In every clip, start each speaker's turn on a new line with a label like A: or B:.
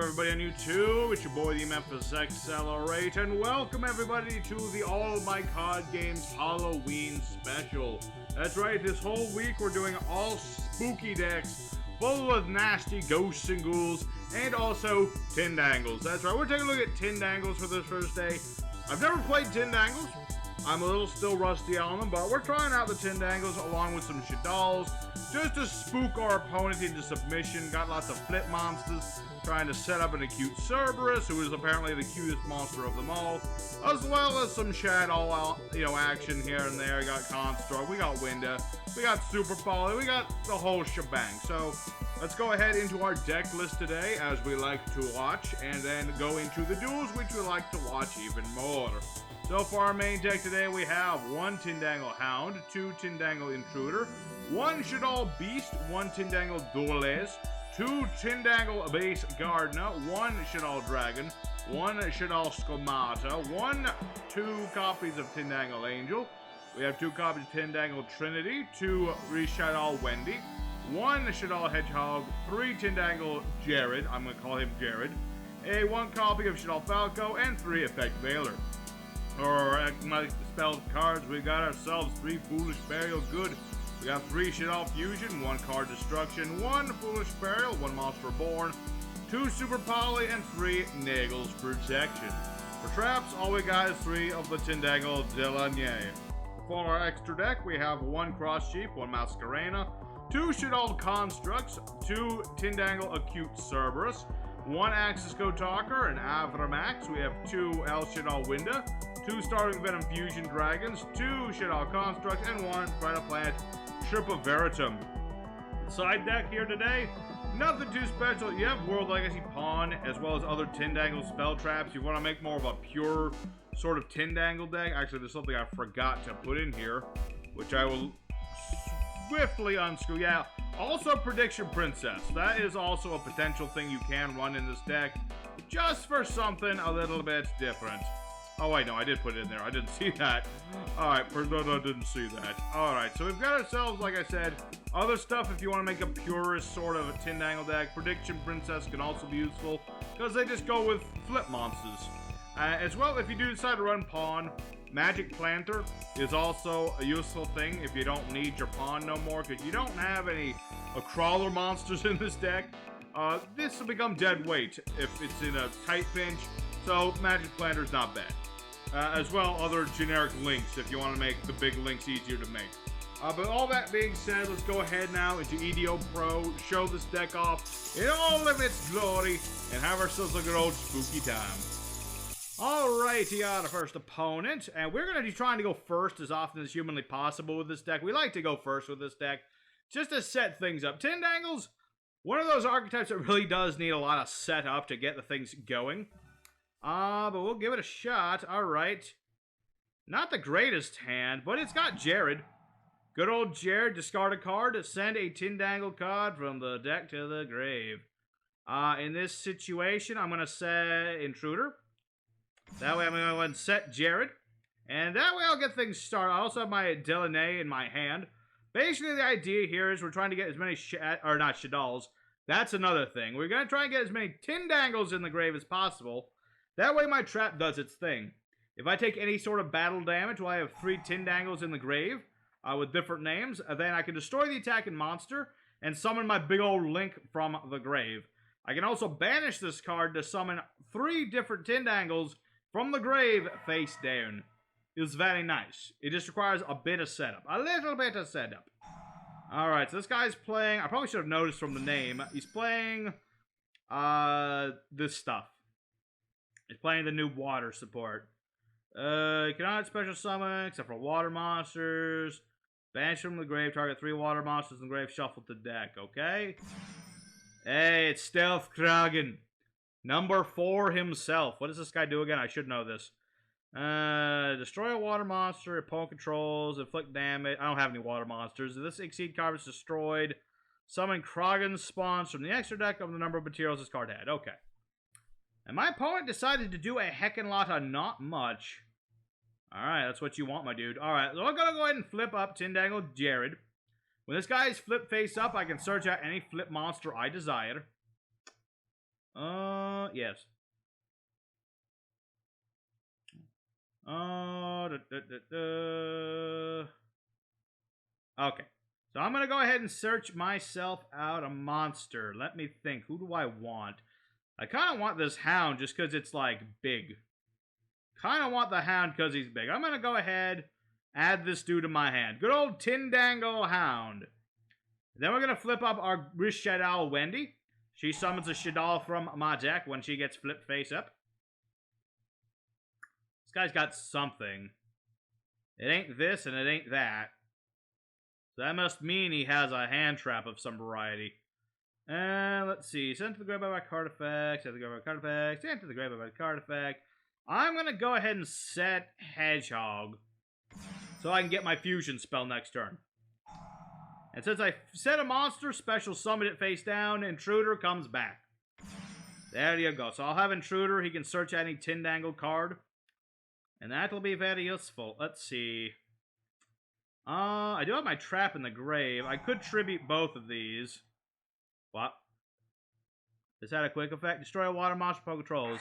A: everybody on YouTube? It's your boy, the Memphis Accelerate, and welcome everybody to the All My Card Games Halloween Special. That's right, this whole week we're doing all spooky decks, full of nasty ghosts and ghouls, and also Tindangles. That's right, we're taking a look at Tindangles for this first day. I've never played Tindangles. I'm a little still rusty on them, but we're trying out the Tindangles along with some Shaddolls, just to spook our opponent into submission. Got lots of flip monsters, trying to set up an Acute Cerberus, who is apparently the cutest monster of them all, as well as some Shaddoll, action here and there. We got Construct, we got Winda, we got Super Poly, we got the whole shebang. So let's go ahead into our deck list today, as we like to watch, and then go into the duels, which we like to watch even more. So for our main deck today, we have one Tindangle Hound, two Tindangle Intruder, one Shaddoll Beast, one Tindangle Duelist, two Tindangle Base Gardener, one Shaddoll Dragon, one Shaddoll Schemata, two copies of Tindangle Angel. We have two copies of Tindangle Trinity, two Shaddoll Wendy, one Shaddoll Hedgehog, three Tindangle Jared, I'm going to call him Jared, one copy of Shaddoll Falco, and three Effect Veiler. Or spelled cards, we got ourselves three Foolish Burial. Good. We got three Shaddoll Fusion, one Card Destruction, one Foolish Burial, one Monster Born, two Super Poly, and three Nagel's Protection. For traps, all we got is three of the Tindangle Delanier. For our extra deck, we have one Cross Sheep, one Masquerena, two Shaddoll Constructs, two Tindangle Acute Cerberus, one Axis Go Talker, an Avramax. We have two El Shaddoll Winda, two Starving Venom Fusion Dragons, two Shaddoll Constructs, and one Plant Trippa Veritum. Side deck here today, nothing too special. You have World Legacy Pawn, as well as other Tindangle spell traps. You want to make more of a pure sort of Tindangle deck. Actually, there's something I forgot to put in here, which I will swiftly unscrew. Yeah, also Prediction Princess. That is also a potential thing you can run in this deck, just for something a little bit different. Oh, wait, no, I did put it in there. I didn't see that. Alright, I didn't see that. Alright, so we've got ourselves, like I said, other stuff if you want to make a purist sort of a Tindangle deck. Prediction Princess can also be useful, because they just go with flip monsters. As well, if you do decide to run Pawn, Magic Planter is also a useful thing if you don't need your Pawn no more, because you don't have any crawler monsters in this deck. This will become dead weight if it's in a tight pinch, so Magic Planter is not bad. As well, other generic links if you want to make the big links easier to make. But all that being said, let's go ahead now into Yugioh Pro, show this deck off in all of its glory, and have ourselves a good old spooky time. Alright, he got our first opponent, and we're going to be trying to go first as often as humanly possible with this deck. We like to go first with this deck, just to set things up. Tindangles, one of those archetypes that really does need a lot of setup to get the things going. But we'll give it a shot. Alright. Not the greatest hand, but it's got Jared. Good old Jared, discard a card to send a Tindangle card from the deck to the grave. In this situation, I'm going to set Intruder. That way I'm going to go ahead and set Jared. And that way I'll get things started. I also have my Delaney in my hand. Basically, the idea here is we're trying to get as many Shaddolls. That's another thing. We're going to try and get as many Tindangles in the grave as possible. That way my trap does its thing. If I take any sort of battle damage while I have three Tindangles in the grave, with different names, then I can destroy the attacking monster and summon my big old Link from the grave. I can also banish this card to summon three different Tindangles from the grave face down. It's very nice. It just requires a bit of setup. A little bit of setup. Alright, so this guy's playing, I probably should have noticed from the name, he's playing this stuff. He's playing the new water support. You cannot special summon except for water monsters. Banish from the grave, target three water monsters in the grave, shuffle the deck, okay? Hey, it's Stealth Kragen. Number 4 himself. What does this guy do again? I should know this. Destroy a water monster, opponent controls, inflict damage. I don't have any water monsters. If this Exceed card is destroyed, summon Kragen's spawns from the extra deck of the number of materials this card had. Okay. And my opponent decided to do a heckin' lot of not much. Alright, that's what you want, my dude. Alright, so I'm gonna go ahead and flip up Tindangle Jared. When this guy is flip face up, I can search out any flip monster I desire. Yes. Okay. So I'm gonna go ahead and search myself out a monster. Let me think. Who do I want? I kind of want this hound just because it's, like, big. Kind of want the hound because he's big. I'm gonna go ahead, add this dude to my hand. Good old Tindangle hound. Then we're gonna flip up our Shaddoll Wendy. She summons a Shaddoll from my deck when she gets flipped face up. This guy's got something. It ain't this and it ain't that. So that must mean he has a hand trap of some variety. And let's see. Sent to the grave by my card effect. Sent to the grave by my card effect. Sent to the grave by my card effect. I'm going to go ahead and set Hedgehog so I can get my fusion spell next turn. And since I set a monster, special summon it face down, Intruder comes back. There you go. So I'll have Intruder. He can search any Tindangle card. And that'll be very useful. Let's see. I do have my trap in the grave. I could tribute both of these. What? Is that a quick effect? Destroy a water monster pro controls.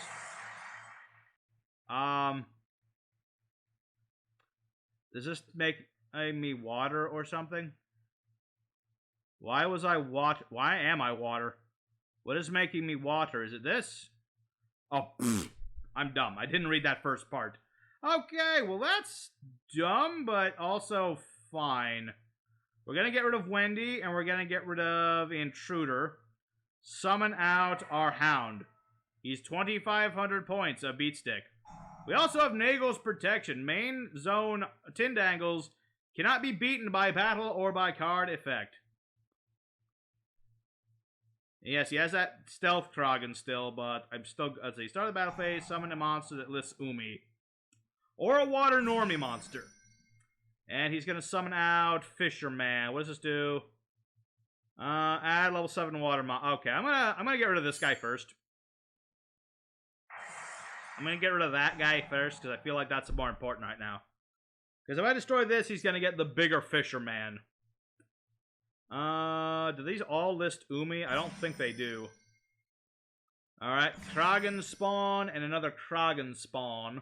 A: Does this make me water or something? Why was I water? Why am I water? What is making me water? Is it this? Oh, I'm dumb. I didn't read that first part. Okay, well that's dumb, but also fine. We're gonna get rid of Wendy, and we're gonna get rid of Intruder. Summon out our Hound. He's 2,500 points of beat stick. We also have Nagel's Protection. Main zone Tindangles cannot be beaten by battle or by card effect. Yes, he has that stealth Krogan still, but I'm still... Let's see. Start the battle phase, summon a monster that lists Umi. Or a water normie monster. And he's going to summon out Fisherman. What does this do? Add level 7 water monster. Okay, I'm gonna get rid of this guy first. I'm going to get rid of that guy first, because I feel like that's more important right now. Because if I destroy this, he's going to get the bigger Fisherman. Do these all list Umi? I don't think they do. Alright, Krogan spawn and another Krogan spawn.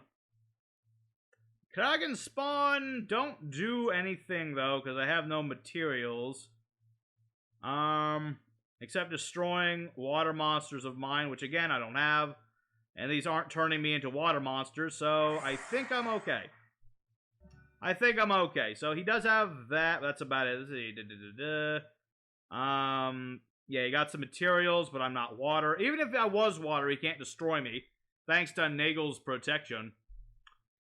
A: Krogan spawn don't do anything, though, because I have no materials. Except destroying water monsters of mine, which, again, I don't have. And these aren't turning me into water monsters, so I think I'm okay. I think I'm okay. So he does have that. That's about it. Let's see. Yeah, he got some materials, but I'm not water. Even if I was water, he can't destroy me. Thanks to Nagel's Protection.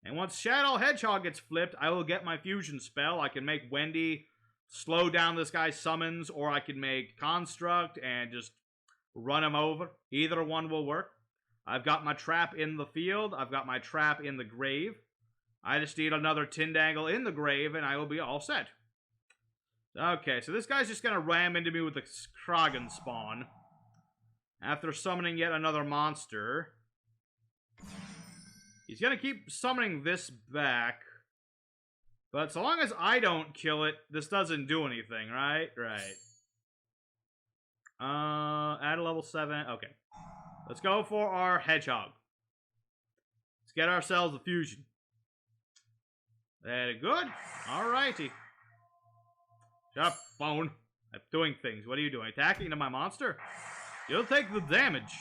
A: And once Shaddoll Hedgehog gets flipped, I will get my fusion spell. I can make Wendy slow down this guy's summons, or I can make Construct and just run him over. Either one will work. I've got my trap in the field. I've got my trap in the grave. I just need another Tindangle in the grave, and I will be all set. Okay, so this guy's just going to ram into me with the Krogan spawn. After summoning yet another monster. He's going to keep summoning this back. But so long as I don't kill it, this doesn't do anything, right? Right. Add a level 7. Okay. Let's go for our Hedgehog. Let's get ourselves a fusion. Very good. Alrighty. Shut up, phone. I'm doing things. What are you doing? Attacking to my monster? You'll take the damage.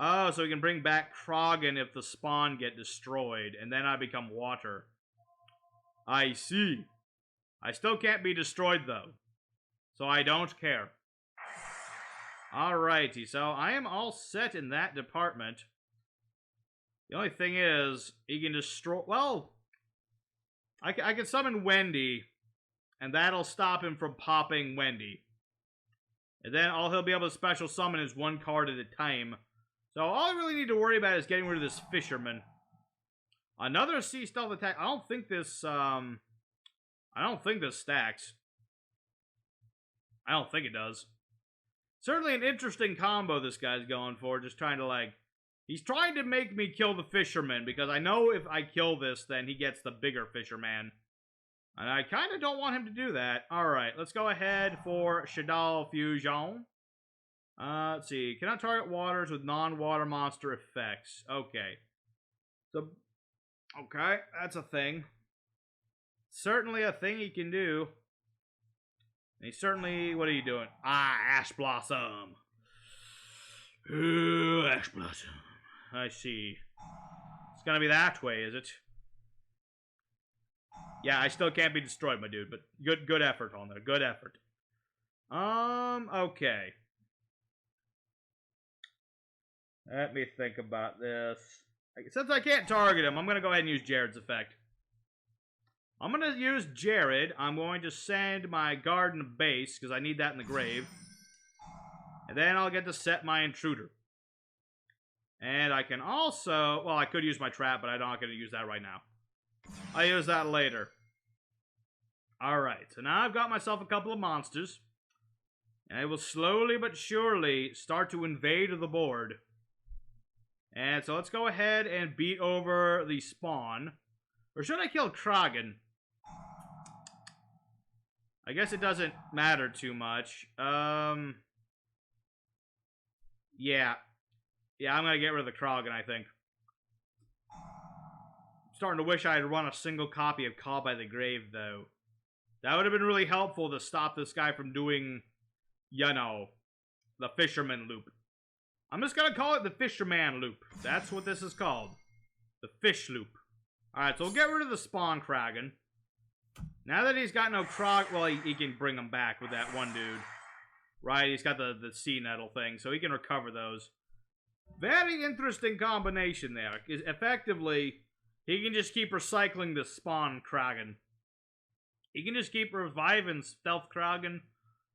A: Oh, so we can bring back Krogan if the spawn get destroyed, and then I become water. I see. I still can't be destroyed, though. So I don't care. Alrighty, so I am all set in that department. The only thing is, he can destroy... Well, I can summon Wendy, and that'll stop him from popping Wendy. And then all he'll be able to special summon is one card at a time. So all I really need to worry about is getting rid of this Fisherman. Another Sea Stealth attack. I don't think this stacks. I don't think it does. Certainly an interesting combo this guy's going for. Just trying to, like... He's trying to make me kill the Fisherman, because I know if I kill this, then he gets the bigger Fisherman. And I kind of don't want him to do that. Alright, let's go ahead for Shaddoll Fusion. Let's see. Cannot target waters with non-water monster effects. Okay. So, okay, that's a thing. Certainly a thing he can do. And he certainly... What are you doing? Ah, Ash Blossom. Ooh, Ash Blossom. I see. It's gonna be that way, is it? Yeah, I still can't be destroyed, my dude, but good effort on there. Good effort. Okay. Let me think about this. Since I can't target him, I'm gonna go ahead and use Jared's effect. I'm gonna use Jared. I'm going to send my garden base, because I need that in the grave. And then I'll get to set my intruder. And I can also... Well, I could use my trap, but I'm not going to use that right now. I'll use that later. Alright, so now I've got myself a couple of monsters. And I will slowly but surely start to invade the board. And so let's go ahead and beat over the spawn. Or should I kill Kragen? I guess it doesn't matter too much. Yeah. Yeah, I'm gonna get rid of the Kragen, I think. I'm starting to wish I had run a single copy of Call by the Grave, though. That would have been really helpful to stop this guy from doing, you know, the Fisherman loop. I'm just gonna call it the Fisherman loop. That's what this is called. The Fish loop. Alright, so we'll get rid of the Spawn Kragen. Now that he's got no Krog... Well, he can bring him back with that one dude. Right, he's got the sea nettle thing, so he can recover those. Very interesting combination there. Effectively, he can just keep recycling the Spawn Kragen. He can just keep reviving Stealth Kragen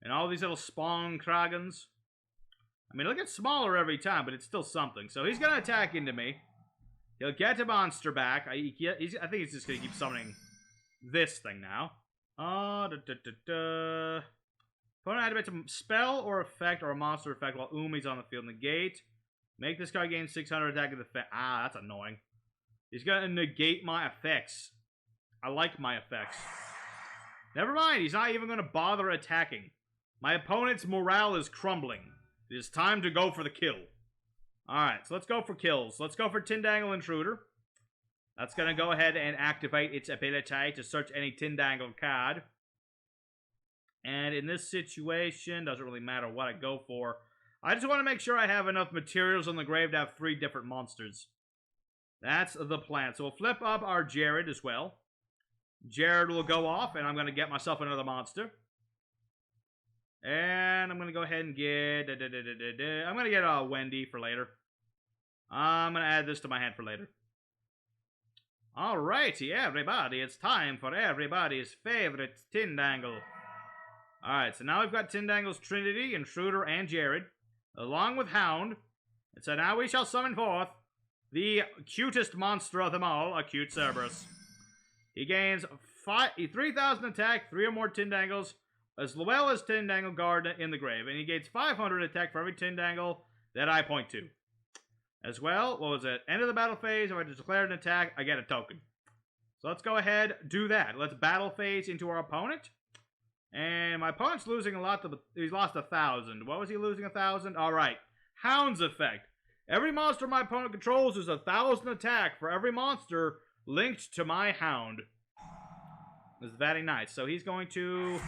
A: and all these little Spawn Kragens. I mean, it'll get smaller every time, but it's still something. So he's going to attack into me. He'll get a monster back. I think he's just going to keep summoning this thing now. Opponent activates a spell or effect or a monster effect while Umi's on the field. Negate. Make this guy gain 600 attack of the effect. Ah, that's annoying. He's going to negate my effects. I like my effects. Never mind, he's not even going to bother attacking. My opponent's morale is crumbling. It is time to go for the kill. Alright, so let's go for kills. Let's go for Tindangle Intruder. That's going to go ahead and activate its ability to search any Tindangle card. And in this situation, doesn't really matter what I go for. I just want to make sure I have enough materials on the grave to have 3 different monsters. That's the plan. So we'll flip up our Jared as well. Jared will go off, and I'm going to get myself another monster. And I'm going to go ahead and get... I'm going to get Wendy for later. I'm going to add this to my hand for later. Alrighty, everybody. It's time for everybody's favorite Tindangle. Alright, so now we've got Tindangles Trinity, Intruder, and Jared, along with Hound. And so now we shall summon forth the cutest monster of them all, Acute Cerberus. He gains 3,000 attack, 3 or more Tindangles, as well as Tindangle Guard in the grave. And he gains 500 attack for every Tindangle that I point to. As well, what was it? End of the battle phase, if I declare an attack, I get a token. So let's go ahead, do that. Let's battle phase into our opponent. And my opponent's losing a lot. He's lost 1,000. What was he losing 1,000? Alright. Hound's effect. Every monster my opponent controls is 1,000 attack for every monster linked to my Hound. This is very nice. So he's going to...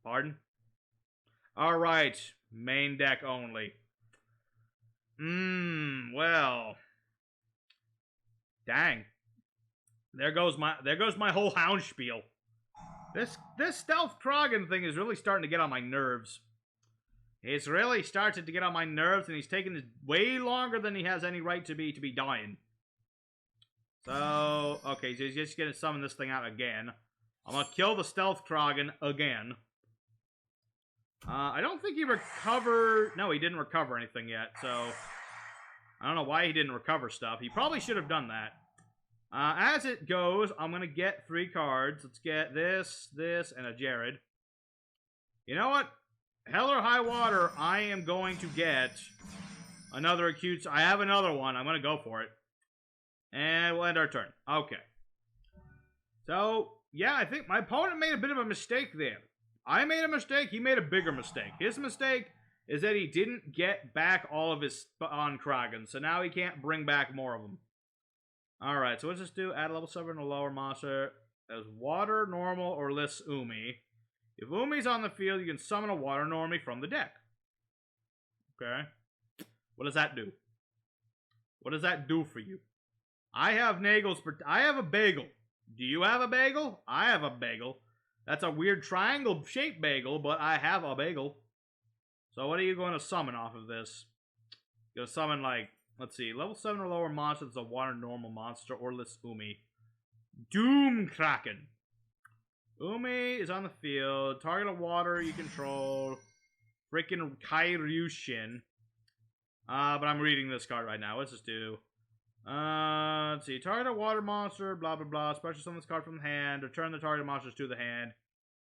A: Pardon? Alright. Main deck only. Well. Dang. There goes my whole Hound spiel. This Stealth Kragen thing is really starting to get on my nerves. It's really started to get on my nerves, and he's taking this way longer than he has any right to be dying. So, okay, so he's just gonna summon this thing out again. I'm gonna kill the Stealth Kragen again. I don't think he recovered... No, he didn't recover anything yet, so... I don't know why he didn't recover stuff. He probably should have done that. As it goes, I'm going to get 3 cards. Let's get this, and a Jared. You know what? Hell or high water, I am going to get another acute... I have another one. I'm going to go for it. And we'll end our turn. Okay. So, yeah, I think my opponent made a bit of a mistake there. I made a mistake, he made a bigger mistake. His mistake is that he didn't get back all of his spawn Kraken, so now he can't bring back more of them. Alright, so what's this do? Add level 7 to lower monster as water, normal, or less Umi. If Umi's on the field, you can summon a water normie from the deck. Okay. What does that do? What does that do for you? I have Nagels, I have a bagel. Do you have a bagel? I have a bagel. That's a weird triangle-shaped bagel, but I have a bagel. So what are you going to summon off of this? You're going to summon, like, let's see, level 7 or lower monster that's a water normal monster or less Umi. Doom Kraken. Umi is on the field. Target of water you control. Freaking Kairyushin. But I'm reading this card right now. What's this do? Let's see. Target a water monster, blah, blah, blah. Special summon this card from the hand. Return the target monsters to the hand.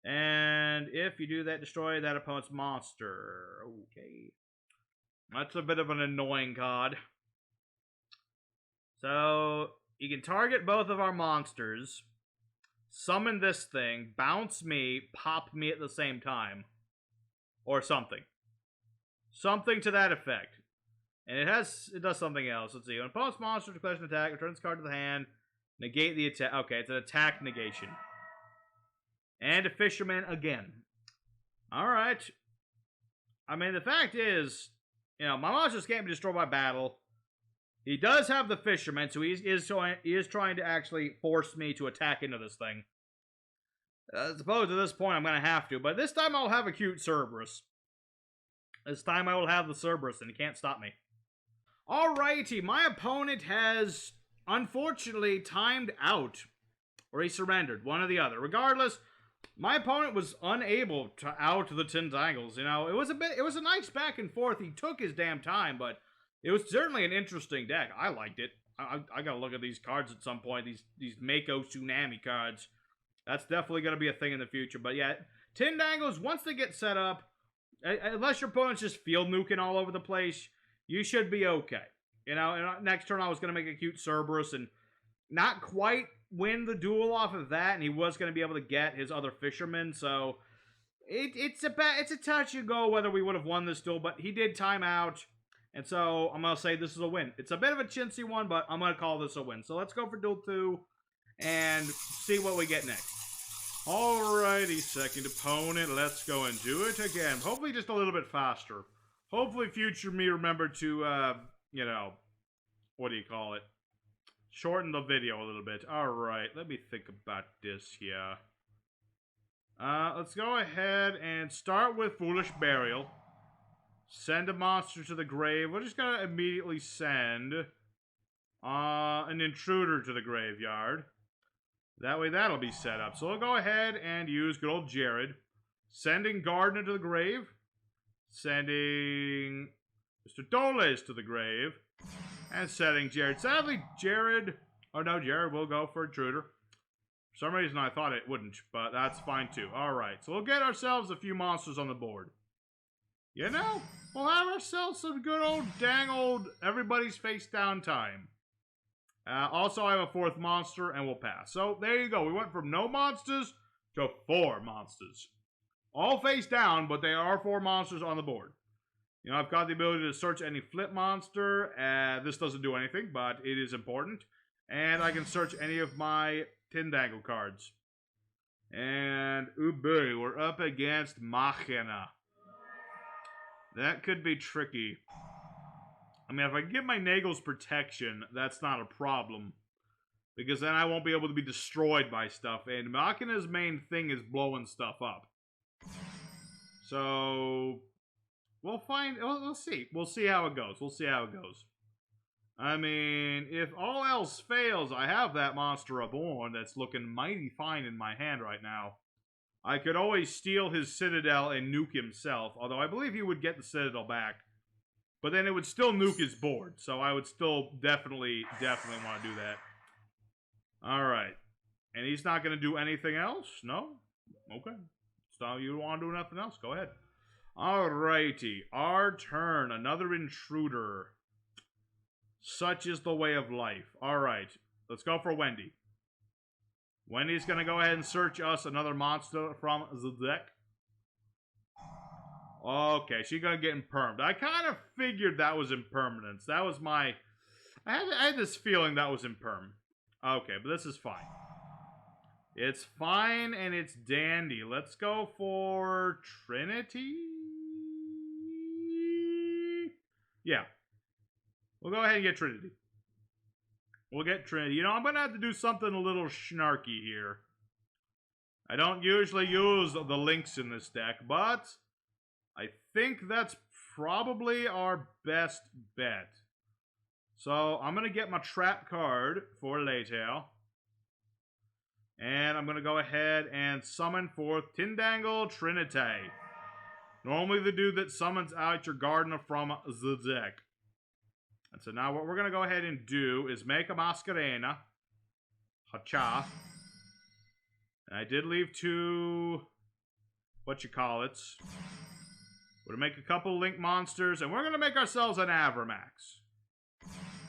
A: And if you do that, destroy that opponent's monster. Okay. That's a bit of an annoying card. So, you can target both of our monsters. Summon this thing. Bounce me. Pop me at the same time. Or something. Something to that effect. And it does something else. Let's see. When opponent's monster declares an attack, return this card to the hand. Negate the attack. Okay, it's an attack negation. And a fisherman again. Alright. I mean, the fact is, you know, my monsters can't be destroyed by battle. He does have the fisherman, so he is trying to actually force me to attack into this thing. I suppose at this point I'm going to have to, but this time I'll have Acute Cerberus. This time I will have the Cerberus, and he can't stop me. Alrighty, my opponent has, unfortunately, timed out. Or he surrendered, one or the other. Regardless, my opponent was unable to out the Tindangles. You know, it was a nice back and forth. He took his damn time, but it was certainly an interesting deck. I liked it. I gotta look at these cards at some point, these Mako Tsunami cards. That's definitely gonna be a thing in the future. But yeah, Tindangles, once they get set up, unless your opponent's just field nuking all over the place, you should be okay. You know, and next turn I was going to make a Acute Cerberus and not quite win the duel off of that, and he was going to be able to get his other fisherman, so it's a touch and go whether we would have won this duel, but he did time out, and so I'm going to say this is a win. It's a bit of a chintzy one, but I'm going to call this a win. So let's go for duel 2 and see what we get next. Alrighty, second opponent, let's go and do it again. Hopefully just a little bit faster. Hopefully future me remember to, you know, what do you call it? Shorten the video a little bit. Alright, let me think about this here. Let's go ahead and start with Foolish Burial. Send a monster to the grave. We're just gonna immediately send an intruder to the graveyard. That way that'll be set up. So we'll go ahead and use good old Jared. Sending Gardener to the grave. Sending Mr. Doles to the grave. And setting Jared. Sadly, Jared will go for Intruder. For some reason I thought it wouldn't, but that's fine too. Alright, so we'll get ourselves a few monsters on the board. You know, we'll have ourselves some good old dang old everybody's face down time. Also, I have a 4th monster, and we'll pass. So, there you go. We went from no monsters to 4 monsters. All face down, but there are 4 monsters on the board. You know, I've got the ability to search any flip monster. This doesn't do anything, but it is important. And I can search any of my Tindangle cards. And, ooh boy, we're up against Machina. That could be tricky. I mean, if I get my Nagel's protection, that's not a problem. Because then I won't be able to be destroyed by stuff. And Machina's main thing is blowing stuff up. So, we'll find, we'll see. We'll see how it goes. We'll see how it goes. I mean, if all else fails, I have that Monster Reborn that's looking mighty fine in my hand right now. I could always steal his Citadel and nuke himself. Although I believe he would get the Citadel back. But then it would still nuke his board, so I would still definitely want to do that. Alright. And he's not going to do anything else? No? Okay. So you don't want to do nothing else? Go ahead. Alrighty. Our turn. Another intruder. Such is the way of life. Alright. Let's go for Wendy. Wendy's gonna go ahead and search us another monster from the deck. Okay, she's gonna get impermed. I kind of figured that was impermanence. That was my... I had this feeling that was imperm. Okay, but this is fine. It's fine and it's dandy. Let's go for Trinity? Yeah. We'll go ahead and get Trinity. We'll get Trinity. You know, I'm gonna have to do something a little snarky here. I don't usually use the links in this deck, but I think that's probably our best bet. So, I'm going to get my trap card for later. And I'm going to go ahead and summon forth Tindangle Trinity. Normally the dude that summons out your gardener from the deck. And so now what we're going to go ahead and do is make a Masquerena. Hacha. And I did leave two... whatchamacallits. We're going to make a couple Link monsters. And we're going to make ourselves an Avramax.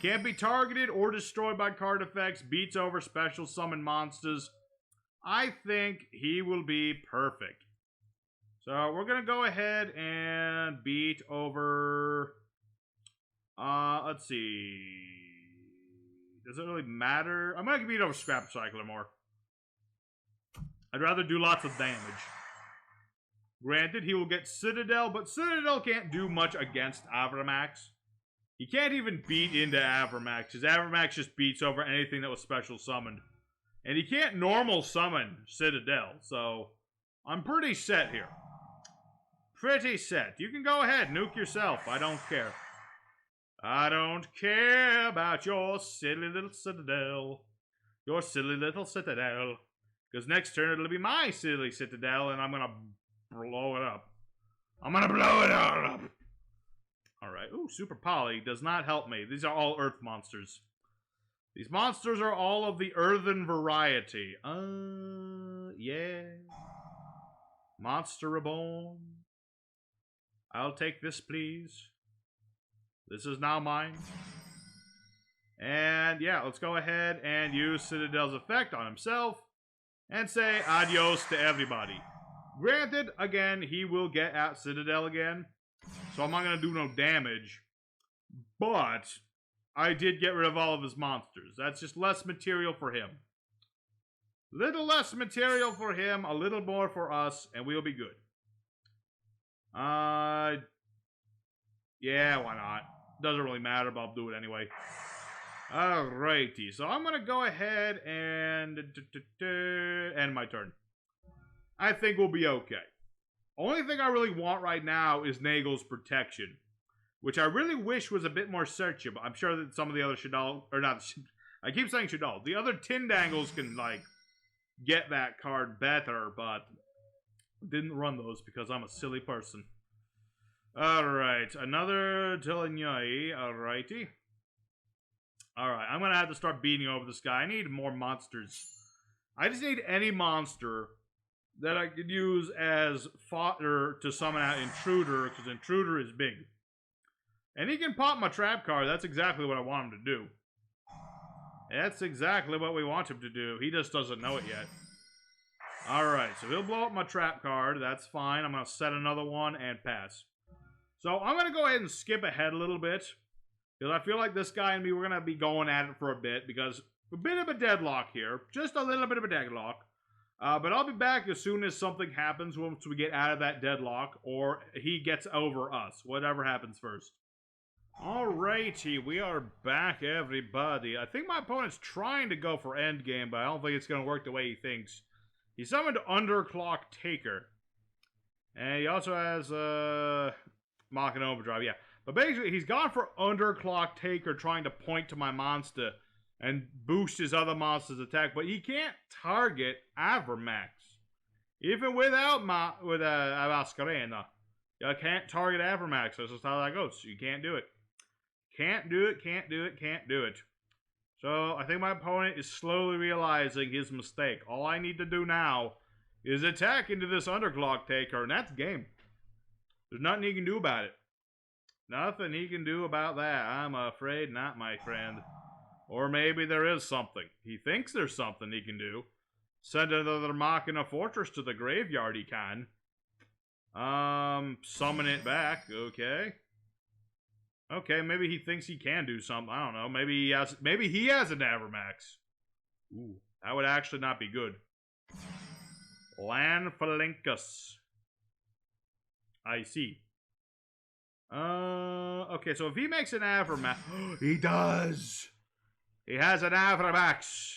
A: Can't be targeted or destroyed by card effects. Beats over special summon monsters. I think he will be perfect. So we're going to go ahead and beat over... let's see. Does it really matter? I'm going to beat over Scrap Cycler more. I'd rather do lots of damage. Granted, he will get Citadel, but Citadel can't do much against Avramax. He can't even beat into Avramax, because Avramax just beats over anything that was special summoned. And he can't normal summon Citadel, so I'm pretty set here. Pretty set. You can go ahead, nuke yourself. I don't care. I don't care about your silly little Citadel. Your silly little Citadel. Because next turn it'll be my silly Citadel, and I'm going to blow it up. I'm going to blow it all up. Alright. Ooh, Super Poly does not help me. These are all Earth monsters. These monsters are all of the earthen variety. Yeah. Monster Reborn. I'll take this, please. This is now mine. And yeah, let's go ahead and use Citadel's effect on himself. And say adios to everybody. Granted, again, he will get at Citadel again. So I'm not going to do no damage. But I did get rid of all of his monsters. That's just less material for him. Little less material for him, a little more for us, and we'll be good. Yeah, why not? Doesn't really matter, but I'll do it anyway. Alrighty, so I'm going to go ahead and end my turn. I think we'll be okay. Only thing I really want right now is Nagel's protection, which I really wish was a bit more searchable. I'm sure that some of the other Shaddoll, or not, I keep saying Shaddoll, the other Tindangles can, like, get that card better, but didn't run those because I'm a silly person. Alright, another Telenoi, alrighty. Alright, I'm gonna have to start beating over this guy. I need more monsters. I just need any monster that I could use as fodder to summon out Intruder, because Intruder is big. And he can pop my trap card. That's exactly what I want him to do. That's exactly what we want him to do. He just doesn't know it yet. Alright, so he'll blow up my trap card. That's fine. I'm going to set another one and pass. So I'm going to go ahead and skip ahead a little bit. Because I feel like this guy and me, we're going to be going at it for a bit. Because a bit of a deadlock here. Just a little bit of a deadlock. But I'll be back as soon as something happens once we get out of that deadlock. Or he gets over us. Whatever happens first. Alrighty, we are back, everybody. I think my opponent's trying to go for endgame, but I don't think it's going to work the way he thinks. He summoned Underclock Taker. And he also has, Machina Overdrive, yeah. But basically, he's gone for Underclock Taker, trying to point to my monster and boost his other monster's attack, but he can't target Avramax. Even without Masquerena. You can't target Avramax. That's just how that goes. You can't do it. Can't do it, can't do it, can't do it. So, I think my opponent is slowly realizing his mistake. All I need to do now is attack into this Underclock Taker, and that's game. There's nothing he can do about it. Nothing he can do about that. I'm afraid not, my friend. Or maybe there is something. He thinks there's something he can do. Send another Machina fortress to the graveyard, he can. Summon it back, okay. Okay, maybe he thinks he can do something. I don't know. Maybe he has an Avermax. Ooh, that would actually not be good. Lanphalinkus. I see. Okay, so if he makes an Avermax, he does. He has an Avermax.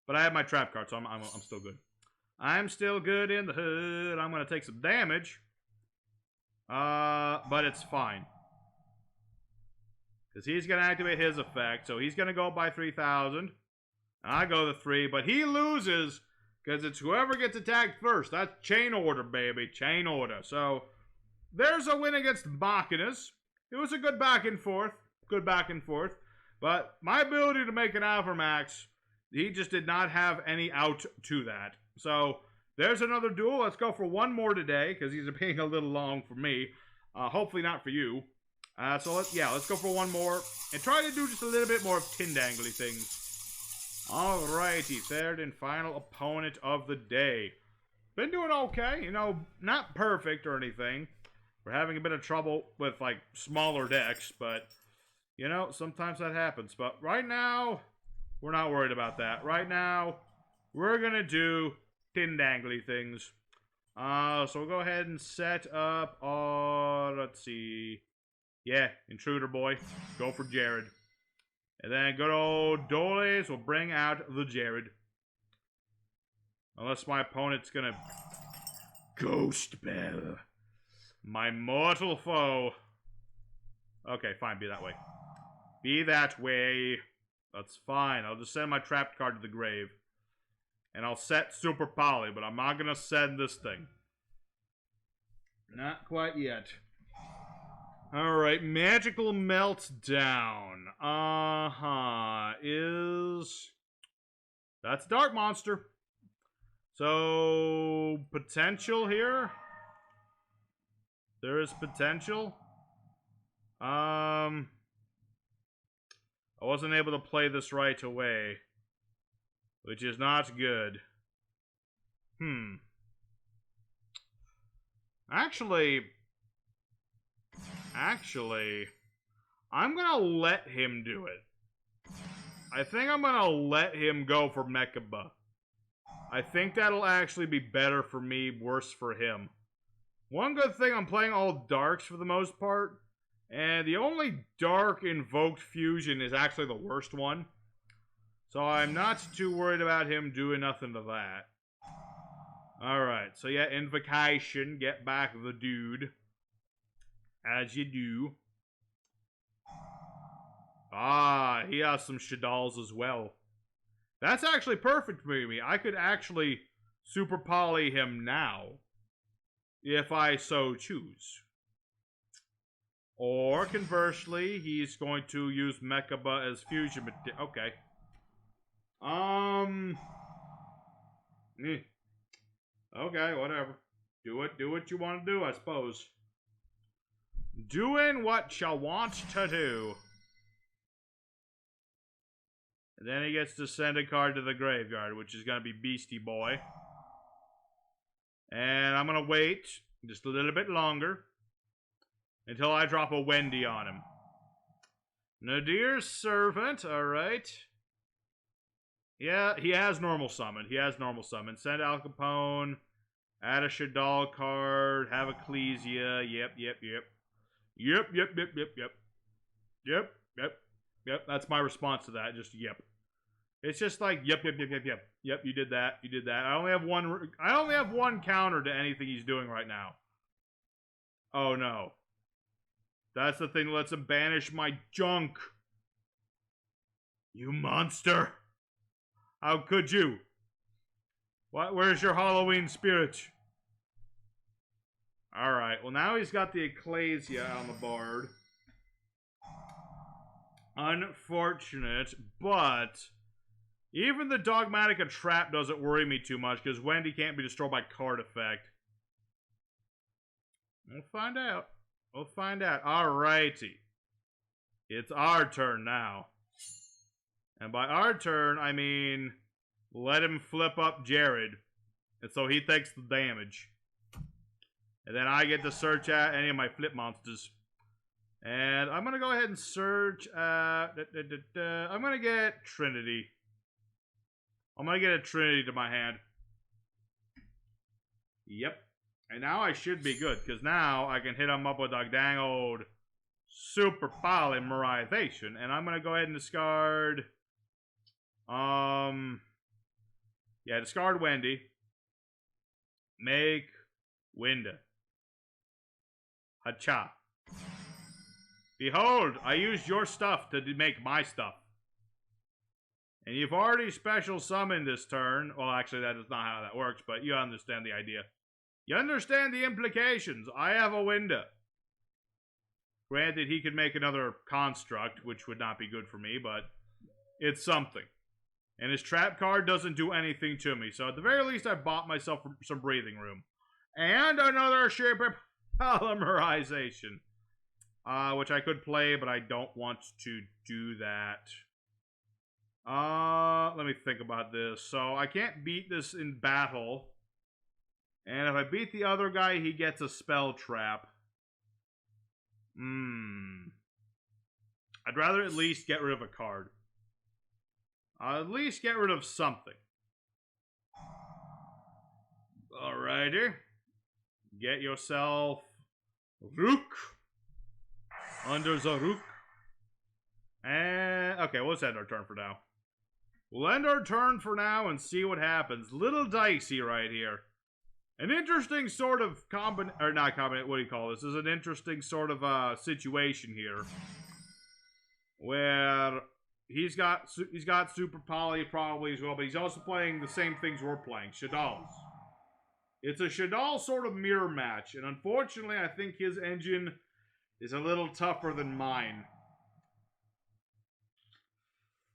A: But I have my trap card, so I'm still good. I'm still good in the hood. I'm gonna take some damage. But it's fine. Because he's gonna activate his effect, so he's gonna go by 3,000. I go to 3, but he loses because it's whoever gets attacked first. That's chain order, baby. Chain order. So there's a win against Machinas. It was a good back and forth. Good back and forth. But my ability to make an Avermax, he just did not have any out to that. So there's another duel. Let's go for one more today because he's being a little long for me. Hopefully not for you. So let's go for one more and try to do just a little bit more of Tindangly things. Alrighty, third and final opponent of the day. Been doing okay, you know, not perfect or anything. We're having a bit of trouble with, like, smaller decks, but, you know, sometimes that happens. But right now, we're not worried about that. Right now, we're gonna do Tindangly things. So we'll go ahead and set up, let's see. Yeah, Intruder Boy. Go for Jared. And then good old Doles will bring out the Jared. Unless my opponent's gonna Ghost Bell. My mortal foe. Okay, fine, be that way. Be that way. That's fine. I'll just send my trapped card to the grave. And I'll set Super Poly, but I'm not gonna send this thing. Not quite yet. Alright, Magical Meltdown. That's Dark Monster. So, potential here? There is potential. I wasn't able to play this right away. Which is not good. Actually, I'm gonna let him do it. I think I'm gonna let him go for Mechaba. I think that'll actually be better for me, worse for him. One good thing, I'm playing all darks for the most part. And the only dark Invoked fusion is actually the worst one. So I'm not too worried about him doing nothing to that. Alright, so yeah, Invocation, get back the dude. As you do. He has some Shaddolls as well. That's actually perfect for me. I could actually Super Poly him now. If I so choose. Or, conversely, he's going to use Mechaba as fusion material. Okay. Okay, whatever. Do what you want to do, I suppose. Doing what you want to do. And then he gets to send a card to the graveyard, which is going to be Beastie Boy. And I'm going to wait just a little bit longer until I drop a Wendy on him. Nadir's Servant, alright. Yeah, he has normal summon. Send Al Capone, add a Shaddoll card, have Ecclesia. Yep, that's my response to that, just yep. It's just like, yep, you did that. I only have one counter to anything he's doing right now. Oh no. That's the thing that lets him banish my junk. You monster. How could you? What? Where's your Halloween spirit? Alright, well now he's got the Ecclesia on the board. Unfortunate, but even the Dogmatica trap doesn't worry me too much because Wendy can't be destroyed by card effect. We'll find out. Alrighty. It's our turn now. And by our turn, I mean let him flip up Jared. And so he takes the damage. And then I get to search at any of my flip monsters. And I'm going to go ahead and search. I'm going to get Trinity. I'm going to get a Trinity to my hand. Yep. And now I should be good, because now I can hit him up with a dang old super polymerization. And I'm going to go ahead and discard. Yeah, discard Wendy. Make Winda. Hacha. Behold, I used your stuff to make my stuff. And you've already special summoned this turn. Well, actually, that is not how that works, but you understand the idea. You understand the implications. I have a Winda. Granted, he could make another construct, which would not be good for me, but it's something. And his trap card doesn't do anything to me. So at the very least, I bought myself some breathing room. And another super polymerization. Which I could play, but I don't want to do that. Let me think about this. So I can't beat this in battle. And if I beat the other guy, he gets a spell trap. I'd rather at least get rid of a card. I'll at least get rid of something. Alrighty. Get yourself Rook. Under the Rook. And okay, we'll just end our turn for now. We'll end our turn for now and see what happens. Little dicey right here. An interesting sort of what do you call this? This is an interesting sort of situation here. Where he's got Super Poly probably as well, but he's also playing the same things we're playing, Shaddolls. It's a Shaddoll sort of mirror match, and unfortunately I think his engine is a little tougher than mine.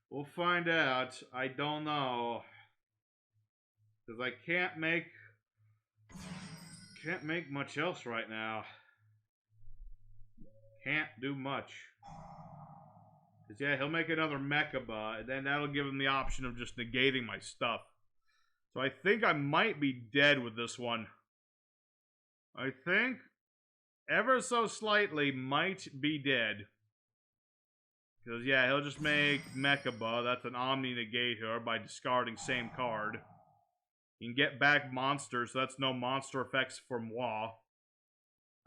A: We'll find out. I don't know. Because I can't make much else right now. Can't do much. Because yeah, he'll make another Mechaba, and then that'll give him the option of just negating my stuff. So I think I might be dead with this one. I think ever so slightly might be dead. Because, yeah, he'll just make Mechaba. That's an Omni Negator by discarding same card. You can get back monsters, so that's no monster effects for moi.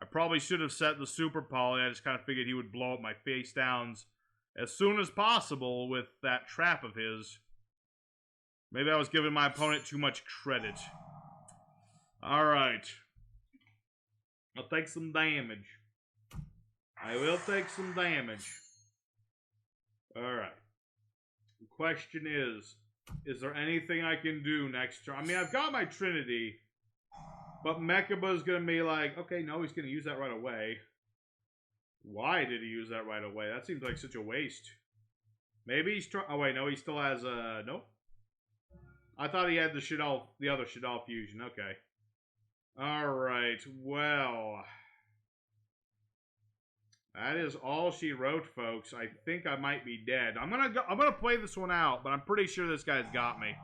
A: I probably should have set the Super Poly. I just kind of figured he would blow up my face downs as soon as possible with that trap of his. Maybe I was giving my opponent too much credit. Alright. I'll take some damage. I will take some damage. Alright. The question is there anything I can do next turn? I mean, I've got my Trinity, but Mechaba's gonna be like, okay, no, he's gonna use that right away. Why did he use that right away? That seems like such a waste. Maybe he's trying. Oh, wait, no, he still has, nope. I thought he had the other Shaddoll Fusion. Okay. Alright, well. That is all she wrote, folks. I think I might be dead. I'm gonna play this one out, but I'm pretty sure this guy's got me.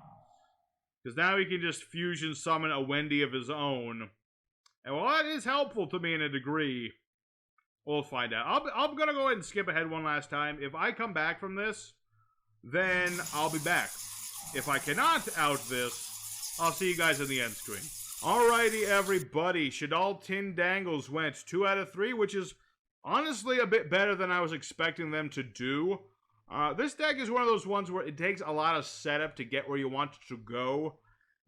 A: Because now he can just fusion summon a Wendy of his own. And while that is helpful to me in a degree, we'll find out. I'm gonna go ahead and skip ahead one last time. If I come back from this, then I'll be back. If I cannot out this, I'll see you guys in the end screen. Alrighty, everybody. Shaddoll Tindangles went 2 out of 3, which is honestly a bit better than I was expecting them to do. This deck is one of those ones where it takes a lot of setup to get where you want to go.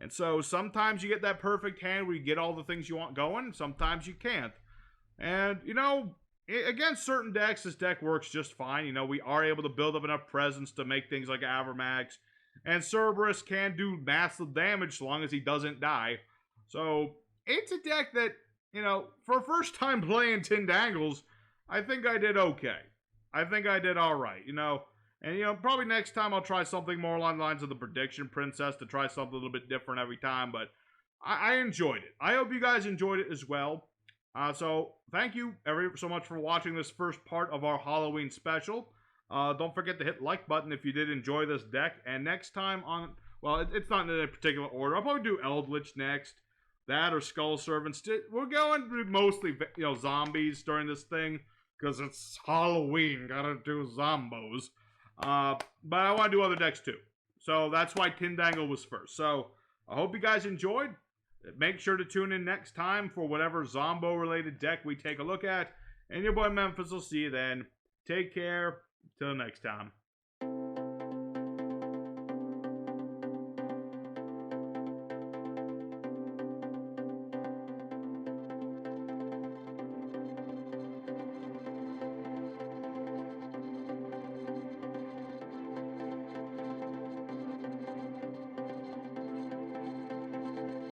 A: And so sometimes you get that perfect hand where you get all the things you want going. Sometimes you can't. And, you know, against certain decks, this deck works just fine. You know, we are able to build up enough presence to make things like Avermax. And Cerberus can do massive damage so long as he doesn't die. So, it's a deck that, you know, for first time playing Tindangles, I think I did okay. I think I did alright, you know. And, you know, probably next time I'll try something more along the lines of the Prediction Princess to try something a little bit different every time. But I enjoyed it. I hope you guys enjoyed it as well. So, thank you so much for watching this first part of our Halloween special. Don't forget to hit the like button if you did enjoy this deck. And next time on well, it's not in a particular order. I'll probably do Eldritch next. That or Skull Servants. We're going to mostly, zombies during this thing. Because it's Halloween. Gotta do zombos. But I want to do other decks too. So that's why Tindangle was first. So I hope you guys enjoyed. Make sure to tune in next time for whatever Zombo-related deck we take a look at. And your boy Memphis will see you then. Take care. Till next time.